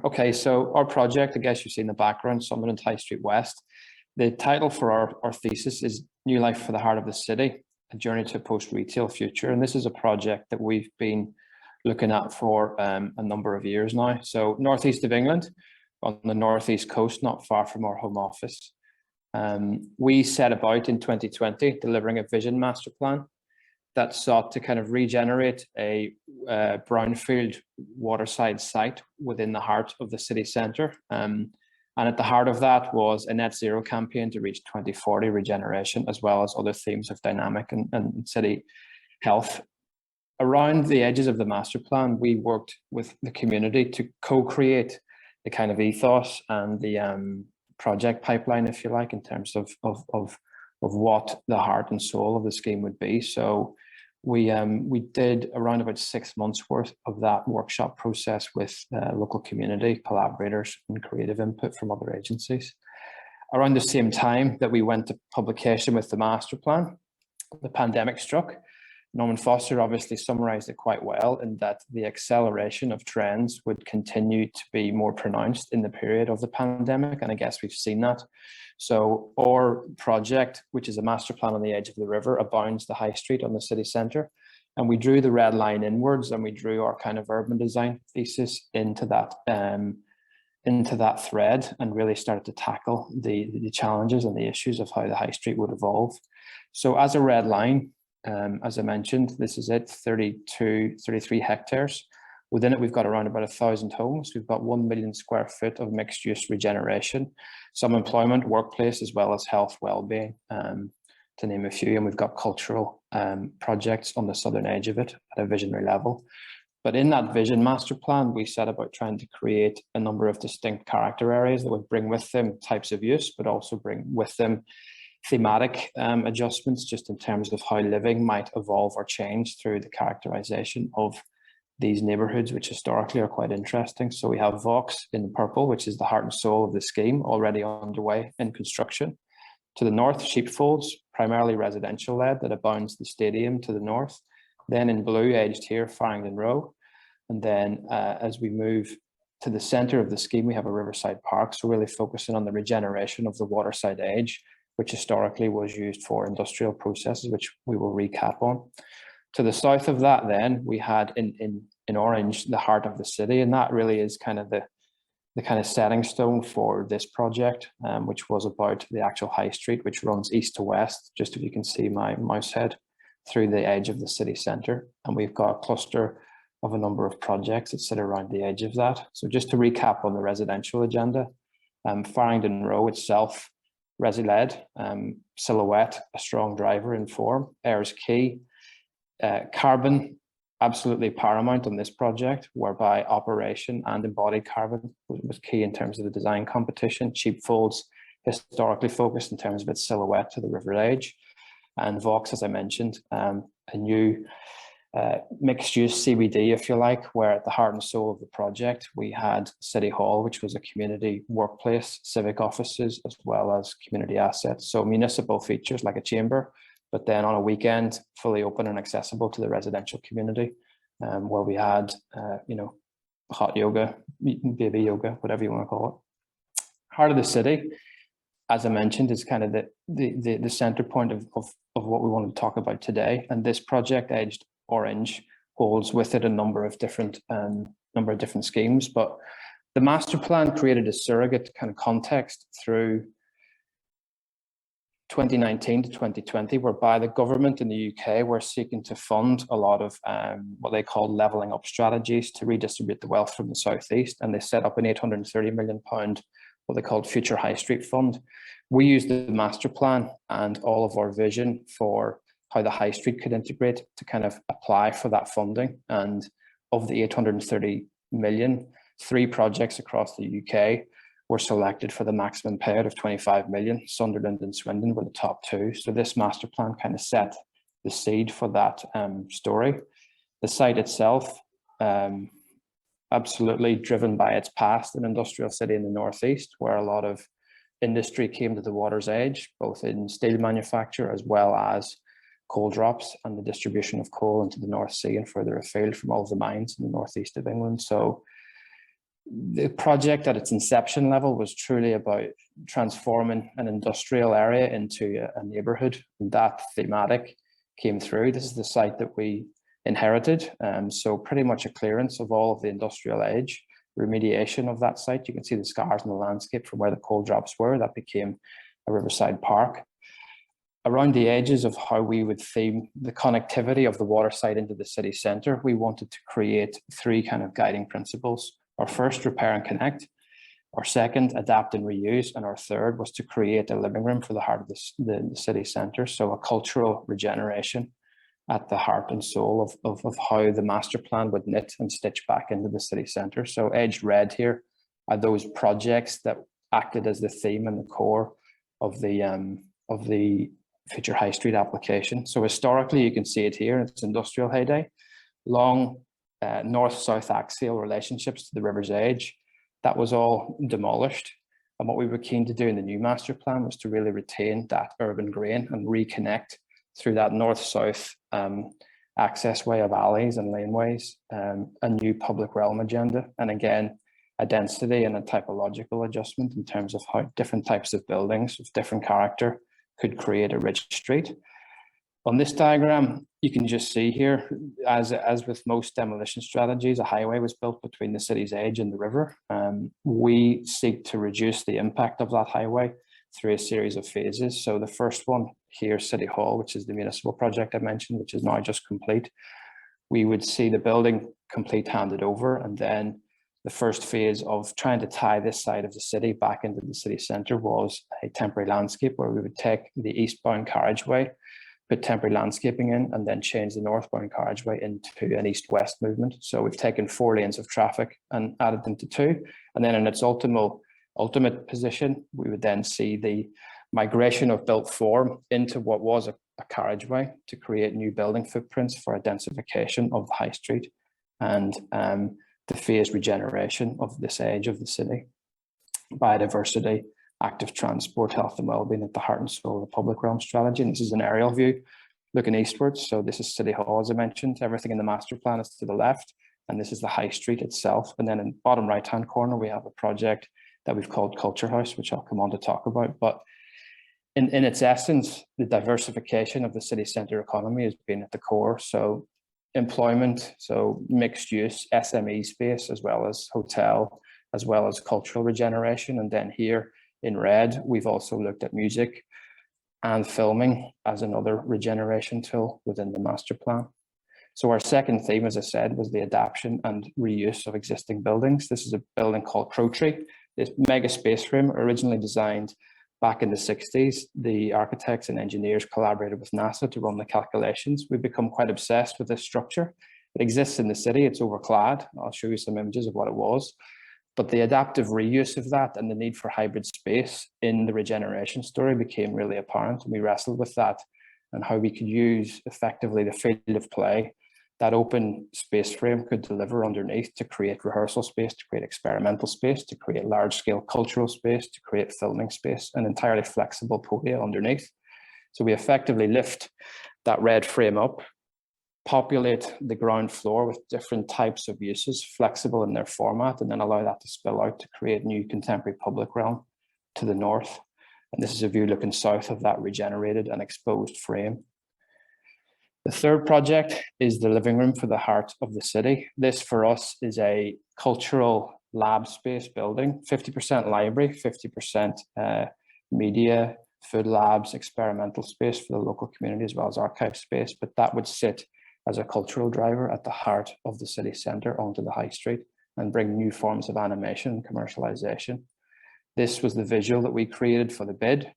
Okay, so our project, I guess you've seen the background, Sunderland High Street West. The title for our thesis is New Life for the Heart of the City, a journey to a post-retail future. And this is a project that we've been looking at for a number of years now. So northeast of England, on the northeast coast, not far from our home office. We set about in 2020 delivering a vision master plan that sought to kind of regenerate a brownfield waterside site within the heart of the city centre. And at the heart of that was a net zero campaign to reach 2040 regeneration, as well as other themes of dynamic and city health. Around the edges of the master plan, we worked with the community to co-create the kind of ethos and the project pipeline, if you like, in terms of what the heart and soul of the scheme would be. So we did around about 6 months worth of that workshop process with local community collaborators and creative input from other agencies. Around the same time that we went to publication with the master plan, the pandemic struck. Norman Foster obviously summarized it quite well in that the acceleration of trends would continue to be more pronounced in the period of the pandemic. And I guess we've seen that. So our project, which is a master plan on the edge of the river, abounds the high street on the city centre. And we drew the red line inwards and we drew our kind of urban design thesis into that thread and really started to tackle the challenges and the issues of how the high street would evolve. So as a red line, as I mentioned, this is it, 33 hectares. Within it, we've got around about 1,000 homes. We've got 1 million square foot of mixed use regeneration, some employment, workplace, as well as health, well-being, to name a few. And we've got cultural projects on the southern edge of it at a visionary level. But in that vision master plan, we set about trying to create a number of distinct character areas that would bring with them types of use, but also bring with them thematic adjustments just in terms of how living might evolve or change through the characterization of these neighborhoods, which historically are quite interesting. So we have Vox in purple, which is the heart and soul of the scheme, already underway in construction. To the north, Sheepfolds, primarily residential led, that abounds the stadium to the north. Then in blue, edged here, Farringdon Row. And then as we move to the center of the scheme, we have a riverside park. So really focusing on the regeneration of the waterside edge, which historically was used for industrial processes, which we will recap on. To the south of that, then we had in orange the heart of the city, and that really is kind of the kind of setting stone for this project, which was about the actual high street, which runs east to west. Just if you can see my mouse head through the edge of the city centre, and we've got a cluster of a number of projects that sit around the edge of that. So just to recap on the residential agenda, Farringdon Row itself, resi-led, Silhouette, a strong driver in form, Ayers Quay, carbon, absolutely paramount on this project, whereby operation and embodied carbon was key in terms of the design competition. Sheepfolds, historically focused in terms of its silhouette to the river edge. And Vox, as I mentioned, a new mixed-use CBD, if you like, where at the heart and soul of the project, we had City Hall, which was a community workplace, civic offices, as well as community assets. So municipal features like a chamber, but then on a weekend, fully open and accessible to the residential community, where we had, hot yoga, baby yoga, whatever you want to call it. Heart of the city, as I mentioned, is kind of the center point of what we want to talk about today. And this project, edged orange, holds with it a number of different schemes. But the master plan created a surrogate kind of context through 2019 to 2020, whereby the government in the UK were seeking to fund a lot of what they called levelling up strategies to redistribute the wealth from the southeast, and they set up an £830 million what they called Future High Street Fund. We used the master plan and all of our vision for how the high street could integrate to kind of apply for that funding. And of the 830 million, 3 projects across the UK were selected for the maximum payout of 25 million. Sunderland and Swindon were the top 2. So this master plan kind of set the seed for that story. The site itself, absolutely driven by its past, an industrial city in the northeast, where a lot of industry came to the water's edge, both in steel manufacture as well as coal drops and the distribution of coal into the North Sea and further afield from all of the mines in the northeast of England. So The project at its inception level was truly about transforming an industrial area into a neighborhood. And that thematic came through. This is the site that we inherited. So pretty much a clearance of all of the industrial age, remediation of that site. You can see the scars in the landscape from where the coal drops were. That became a riverside park. Around the edges of how we would theme the connectivity of the water site into the city centre, we wanted to create three kind of guiding principles. Our first, repair and connect. Our second, adapt and reuse. And our third was to create a living room for the heart of the city centre. So a cultural regeneration at the heart and soul of how the master plan would knit and stitch back into the city centre. So edged red here are those projects that acted as the theme and the core of the future high street application. So historically, you can see it here, it's industrial heyday, long north-south axial relationships to the river's edge. That was all demolished. And what we were keen to do in the new master plan was to really retain that urban grain and reconnect through that north-south access way of alleys and laneways, a new public realm agenda. And again, a density and a typological adjustment in terms of how different types of buildings of different character could create a rich street. On this diagram, you can just see here, as with most demolition strategies, a highway was built between the city's edge and the river. We seek to reduce the impact of that highway through a series of phases. So the first one here, City Hall, which is the municipal project I mentioned, which is now just complete. We would see the building complete handed over, and then the first phase of trying to tie this side of the city back into the city centre was a temporary landscape where we would take the eastbound carriageway, put temporary landscaping in, and then change the northbound carriageway into an east-west movement. So we've taken 4 lanes of traffic and added them to 2. And then in its ultimate position, we would then see the migration of built form into what was a carriageway to create new building footprints for a densification of the high street and the phased regeneration of this age of the city. Biodiversity, active transport, health and wellbeing at the heart and soul of the public realm strategy. And this is an aerial view looking eastwards. So this is City Hall, as I mentioned. Everything in the master plan is to the left, and this is the high street itself. And then in the bottom right-hand corner, we have a project that we've called Culture House, which I'll come on to talk about. But in its essence, the diversification of the city centre economy has been at the core. So employment, so mixed use, SME space, as well as hotel, as well as cultural regeneration. And then here in red, we've also looked at music and filming as another regeneration tool within the master plan. So our second theme, as I said, was the adaptation and reuse of existing buildings. This is a building called Crow Tree. This mega space frame, originally designed back in the 60s, the architects and engineers collaborated with NASA to run the calculations. We've become quite obsessed with this structure. It exists in the city, it's overclad. I'll show you some images of what it was. But the adaptive reuse of that and the need for hybrid space in the regeneration story became really apparent. And we wrestled with that and how we could use effectively the field of play that open space frame could deliver underneath to create rehearsal space, to create experimental space, to create large-scale cultural space, to create filming space, an entirely flexible podia underneath. So we effectively lift that red frame up, populate the ground floor with different types of uses, flexible in their format, and then allow that to spill out to create new contemporary public realm to the north. And this is a view looking south of that regenerated and exposed frame. The third project is the living room for the heart of the city. This for us is a cultural lab space building, 50% library, 50% media, food labs, experimental space for the local community, as well as archive space. But that would sit as a cultural driver at the heart of the city centre onto the high street and bring new forms of animation and commercialization. This was the visual that we created for the bid.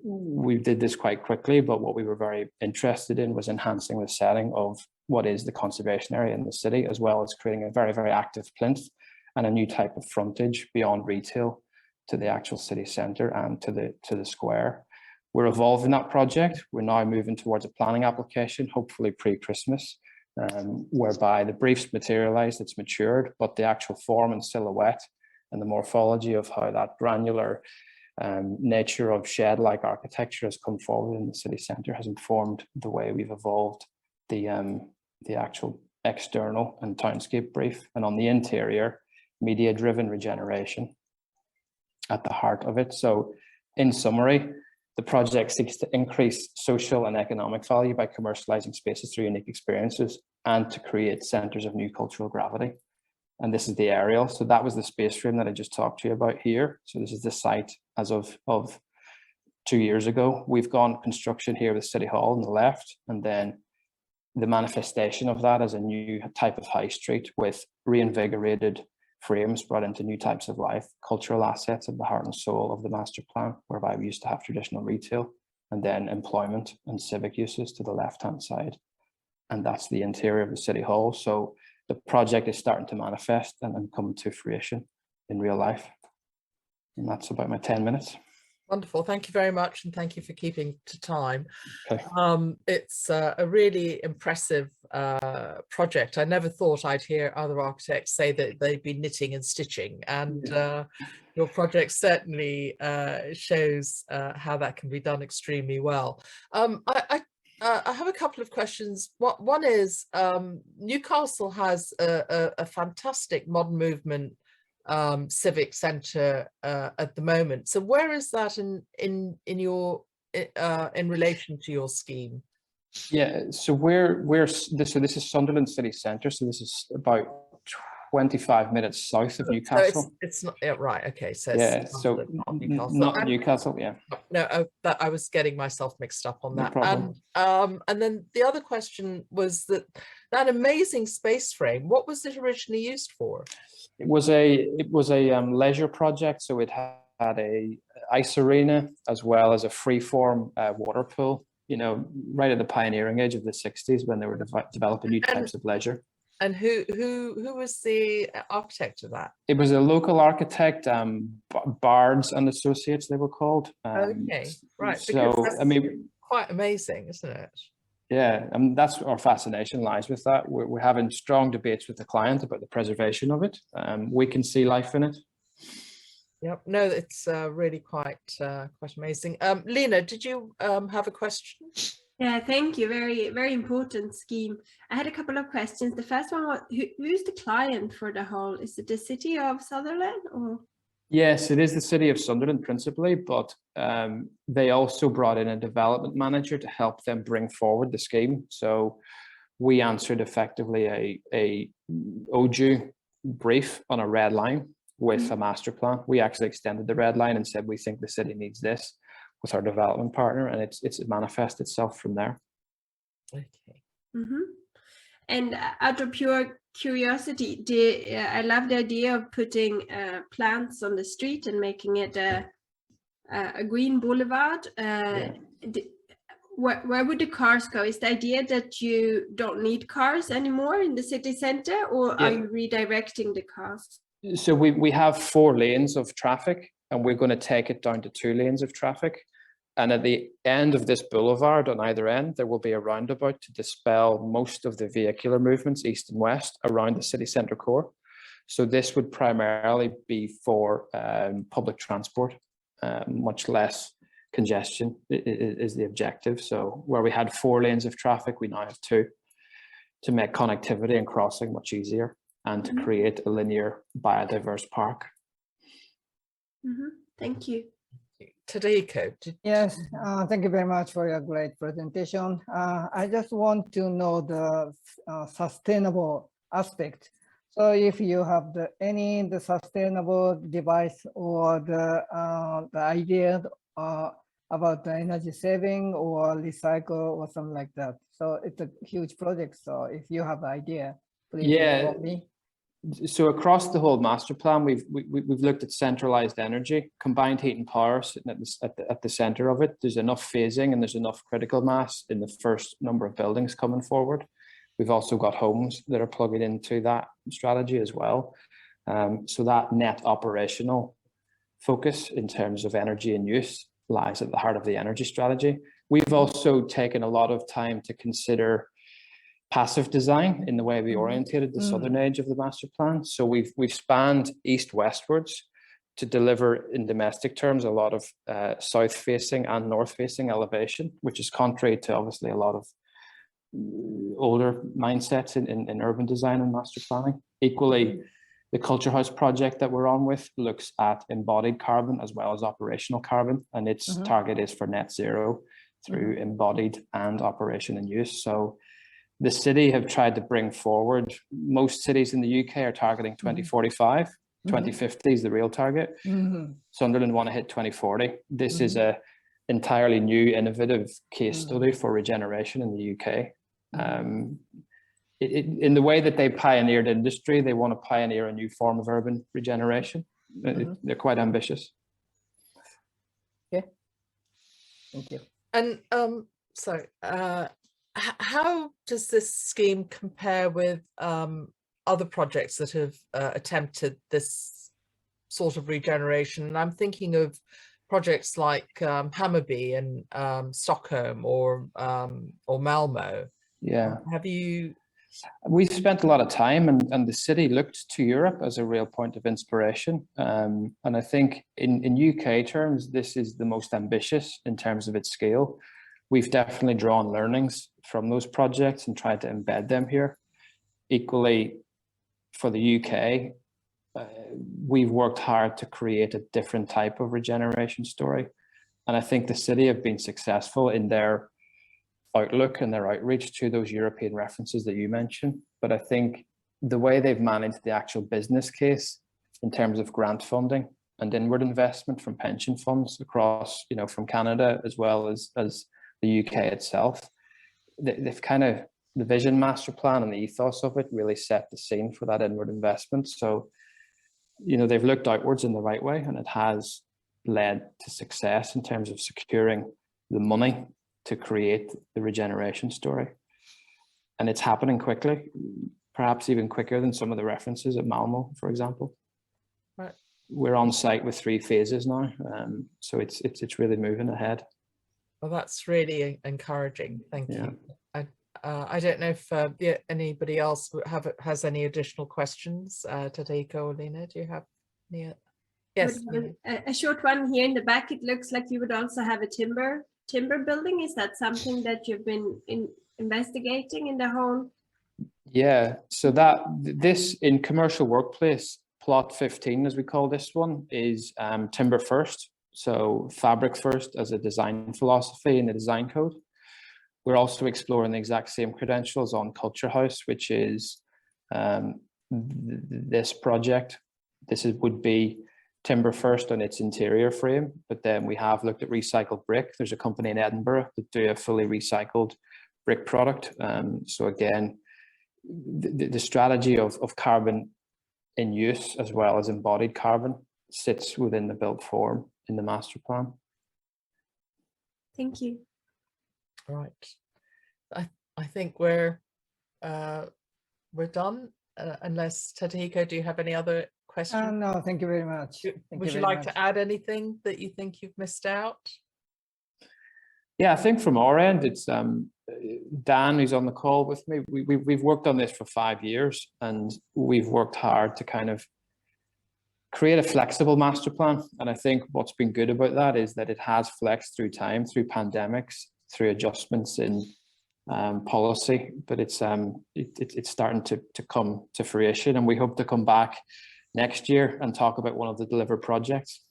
We did this quite quickly, but what we were very interested in was enhancing the setting of what is the conservation area in the city, as well as creating a very, very active plinth and a new type of frontage beyond retail to the actual city centre and to the square. We're evolving that project. We're now moving towards a planning application, hopefully pre-Christmas, whereby the brief's materialised, it's matured, but the actual form and silhouette and the morphology of how that granular nature of shed-like architecture has come forward in the city centre has informed the way we've evolved the actual external and townscape brief. And on the interior, media-driven regeneration at the heart of it. So in summary, the project seeks to increase social and economic value by commercializing spaces through unique experiences and to create centers of new cultural gravity. And this is the aerial. So that was the space frame that I just talked to you about here. So this is the site as of 2 years ago. We've gone construction here with City Hall on the left, and then the manifestation of that as a new type of high street with reinvigorated frames brought into new types of life, cultural assets at the heart and soul of the master plan, whereby we used to have traditional retail, and then employment and civic uses to the left-hand side. And that's the interior of the City Hall. So the project is starting to manifest and come to fruition in real life. And that's about my 10 minutes. Wonderful. Thank you very much. And thank you for keeping to time. Okay. It's a really impressive project. I never thought I'd hear other architects say that they'd be knitting and stitching. And your project certainly shows how that can be done extremely well. I have a couple of questions. One is Newcastle has a fantastic modern movement civic centre at the moment. So where is that in your in relation to your scheme? Yeah, so this is Sunderland City Centre. So this is about 25 minutes south of Newcastle. So it's not right. Okay, so yeah, it's so not Newcastle. Not Newcastle. Yeah. No, that I was getting myself mixed up on that. No problem. And then the other question was that amazing space frame. What was it originally used for? It was a leisure project, so it had a ice arena as well as a freeform water pool. You know, right at the pioneering age of the 60s when they were developing new types of leisure. And who was the architect of that? It was a local architect, Bards and Associates, they were called. Okay, right. So I mean, quite amazing, isn't it? Yeah, and that's our fascination lies with that. We're having strong debates with the client about the preservation of it. We can see life in it. Yep. No, it's really quite amazing. Lena, did you have a question? Yeah, thank you. Very, very important scheme. I had a couple of questions. The first one was, who's the client for the whole? Is it the city of Sunderland or? Yes, it is the city of Sunderland principally, but they also brought in a development manager to help them bring forward the scheme. So we answered effectively a OJU brief on a red line with a master plan. We actually extended the red line and said, we think the city needs this with our development partner, and it's manifest itself from there. Okay. Mm-hmm. And out of pure curiosity, I love the idea of putting plants on the street and making it a green boulevard. Where would the cars go? Is the idea that you don't need cars anymore in the city center, or are you redirecting the cars? So we have 4 lanes of traffic, and we're going to take it down to 2 lanes of traffic. And at the end of this boulevard on either end, there will be a roundabout to dispel most of the vehicular movements east and west around the city centre core. So this would primarily be for public transport, much less congestion is the objective. So where we had 4 lanes of traffic, we now have 2 to make connectivity and crossing much easier and to create a linear biodiverse park. Thank you. Tadeko. Yes, thank you very much for your great presentation. I just want to know the sustainable aspect. So if you have the sustainable device or the idea about the energy saving or recycle or something like that. So it's a huge project. So if you have an idea, please inform me. So across the whole master plan, we've looked at centralized energy, combined heat and power sitting at the center of it. There's enough phasing and there's enough critical mass in the first number of buildings coming forward. We've also got homes that are plugging into that strategy as well. So that net operational focus in terms of energy and use lies at the heart of the energy strategy. We've also taken a lot of time to consider passive design in the way we orientated the southern edge of the master plan. So we've spanned east-westwards to deliver in domestic terms a lot of south-facing and north-facing elevation, which is contrary to obviously a lot of older mindsets in urban design and master planning. Equally, The Culture House project that we're on with looks at embodied carbon as well as operational carbon, and its target is for net zero through embodied and operation and use. So the city have tried to bring forward, most cities in the UK are targeting 2045, 2050 is the real target. Sunderland want to hit 2040. This is a entirely new innovative case study for regeneration in the UK. In the way that they pioneered industry, they want to pioneer a new form of urban regeneration. They're quite ambitious. Okay, thank you. And how does this scheme compare with other projects that have attempted this sort of regeneration? And I'm thinking of projects like Hammarby in Stockholm or Malmo. Yeah. We've spent a lot of time, and the city looked to Europe as a real point of inspiration. And I think in UK terms, this is the most ambitious in terms of its scale. We've definitely drawn learnings from those projects and tried to embed them here. Equally, for the UK, we've worked hard to create a different type of regeneration story. And I think the city have been successful in their outlook and their outreach to those European references that you mentioned. But I think the way they've managed the actual business case in terms of grant funding and inward investment from pension funds across, from Canada as well as the UK itself, they've kind of, the vision master plan and the ethos of it really set the scene for that inward investment. So, they've looked outwards in the right way, and it has led to success in terms of securing the money to create the regeneration story. And it's happening quickly, perhaps even quicker than some of the references at Malmo, for example. Right. We're on site with 3 phases now, so it's really moving ahead. Well, that's really encouraging. Thank you. I don't know if anybody else has any additional questions. Tadeko or Lena, do you have any? Yes. A short one here in the back. It looks like you would also have a timber building. Is that something that you've been investigating in the whole? Yeah, so this in commercial workplace, plot 15, as we call this one, is timber first. So fabric first as a design philosophy in the design code. We're also exploring the exact same credentials on Culture House, which is this project. Would be timber first on its interior frame, but then we have looked at recycled brick. There's a company in Edinburgh that do a fully recycled brick product. So again, the strategy of carbon in use as well as embodied carbon sits within the built form in the master plan. Thank you. Right. I think we're done. Unless Tadeko, do you have any other questions? No, thank you very much. Would you like to add anything that you think you've missed out? Yeah, I think from our end, it's Dan, who's on the call with me. We've worked on this for 5 years, and we've worked hard to kind of create a flexible master plan. And I think what's been good about that is that it has flexed through time, through pandemics, through adjustments in policy, but it's starting to come to fruition, and we hope to come back next year and talk about one of the delivered projects.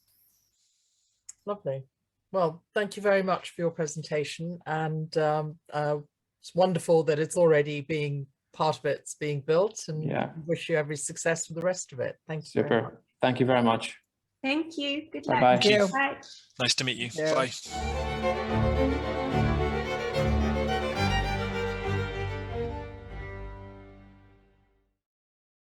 Lovely. Well, thank you very much for your presentation, and it's wonderful that it's already part of it's being built, and wish you every success with the rest of it. Thank you. Super. Thank you very much. Thank you. Good luck. Bye-bye. Bye. Nice to meet you. Yeah. Bye.